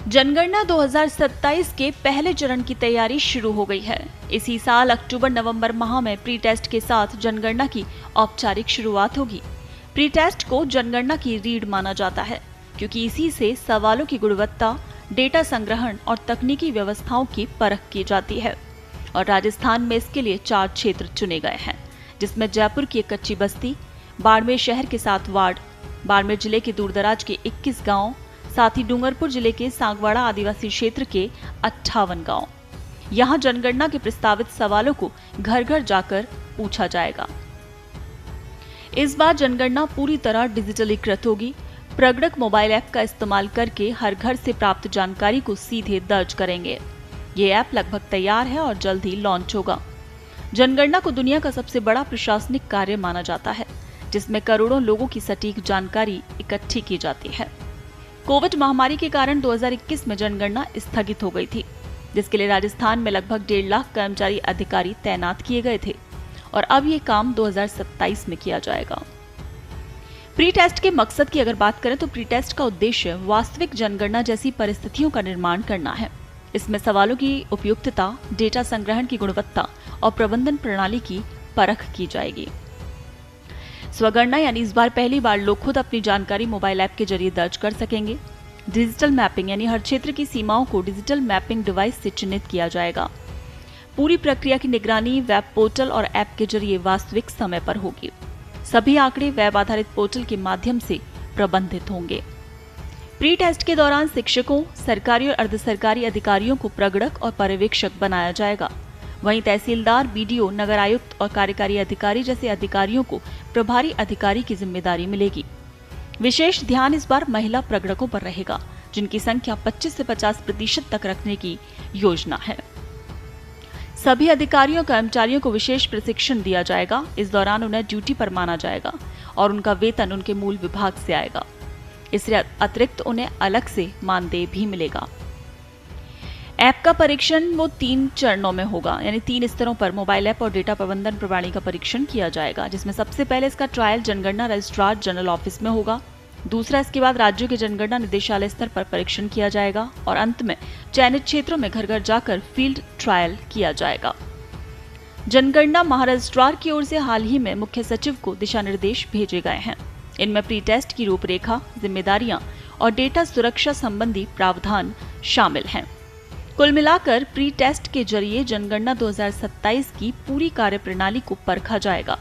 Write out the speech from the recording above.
जनगणना 2027 के पहले चरण की तैयारी शुरू हो गई है। इसी साल अक्टूबर-नवंबर माह में प्री टेस्ट के साथ जनगणना की औपचारिक शुरुआत होगी। प्री टेस्ट को जनगणना की रीढ़ माना जाता है, क्योंकि इसी से सवालों की गुणवत्ता, डेटा संग्रहण और तकनीकी व्यवस्थाओं की परख की जाती है। और राजस्थान में इसके लिए 4 क्षेत्र चुने गए हैं, जिसमें जयपुर की एक कच्ची बस्ती, बाड़मेर शहर के 7 वार्ड, बाड़मेर जिले के दूरदराज के 21 गांव, साथ ही डूंगरपुर जिले के सांगवाड़ा आदिवासी क्षेत्र के 58 गांव। यहां जनगणना के प्रस्तावित सवालों को घर घर जाकर पूछा जाएगा। इस बार जनगणना पूरी तरह डिजिटलीकृत होगी। प्रगणक मोबाइल ऐप का इस्तेमाल करके हर घर से प्राप्त जानकारी को सीधे दर्ज करेंगे। ये ऐप लगभग तैयार है और जल्द ही लॉन्च होगा। जनगणना को दुनिया का सबसे बड़ा प्रशासनिक कार्य माना जाता है, जिसमें करोड़ों लोगों की सटीक जानकारी इकट्ठी की जाती है। कोविड महामारी के कारण 2021 में जनगणना स्थगित हो गई थी, जिसके लिए राजस्थान में लगभग 1.5 लाख कर्मचारी अधिकारी तैनात किए गए थे और अब ये काम 2027 में किया जाएगा। प्री टेस्ट के मकसद की अगर बात करें तो प्री टेस्ट का उद्देश्य वास्तविक जनगणना जैसी परिस्थितियों का निर्माण करना है। इसमें सवालों की उपयुक्तता, डेटा संग्रहण की गुणवत्ता और प्रबंधन प्रणाली की परख की जाएगी। स्वगणना यानी इस बार पहली बार लोग खुद अपनी जानकारी मोबाइल ऐप के जरिए दर्ज कर सकेंगे। डिजिटल मैपिंग यानी हर क्षेत्र की सीमाओं को डिजिटल मैपिंग डिवाइस से चिन्हित किया जाएगा। पूरी प्रक्रिया की निगरानी वेब पोर्टल और ऐप के जरिए वास्तविक समय पर होगी। सभी आंकड़े वेब आधारित पोर्टल के माध्यम से प्रबंधित होंगे। प्री टेस्ट के दौरान शिक्षकों, सरकारी और अर्धसरकारी अधिकारियों को प्रगणक और पर्यवेक्षक बनाया जाएगा। वहीं तहसीलदार, बीडीओ, नगर आयुक्त और कार्यकारी अधिकारी जैसे अधिकारियों को प्रभारी अधिकारी की जिम्मेदारी मिलेगी। विशेष ध्यान इस बार महिला प्रगणकों पर रहेगा, जिनकी संख्या 25 से 50% तक रखने की योजना है। सभी अधिकारियों और कर्मचारियों को विशेष प्रशिक्षण दिया जाएगा। इस दौरान उन्हें ड्यूटी पर माना जाएगा और उनका वेतन उनके मूल विभाग से आएगा। इससे अतिरिक्त उन्हें अलग से मानदेय भी मिलेगा। ऐप का परीक्षण वो 3 चरणों में होगा, यानी 3 स्तरों पर मोबाइल ऐप और डेटा प्रबंधन प्रणाली का परीक्षण किया जाएगा, जिसमें सबसे पहले इसका ट्रायल जनगणना रजिस्ट्रार जनरल ऑफिस में होगा। दूसरा, इसके बाद राज्यों के जनगणना निदेशालय स्तर पर परीक्षण किया जाएगा और अंत में चयनित क्षेत्रों में घर घर जाकर फील्ड ट्रायल किया जाएगा। जनगणना महारजिस्ट्रार की ओर से हाल ही में मुख्य सचिव को दिशा निर्देश भेजे गए हैं। इनमें प्री टेस्ट की रूपरेखा, जिम्मेदारियां और डेटा सुरक्षा संबंधी प्रावधान शामिल हैं। कुल मिलाकर प्री टेस्ट के जरिए जनगणना 2027 की पूरी कार्यप्रणाली को परखा जाएगा।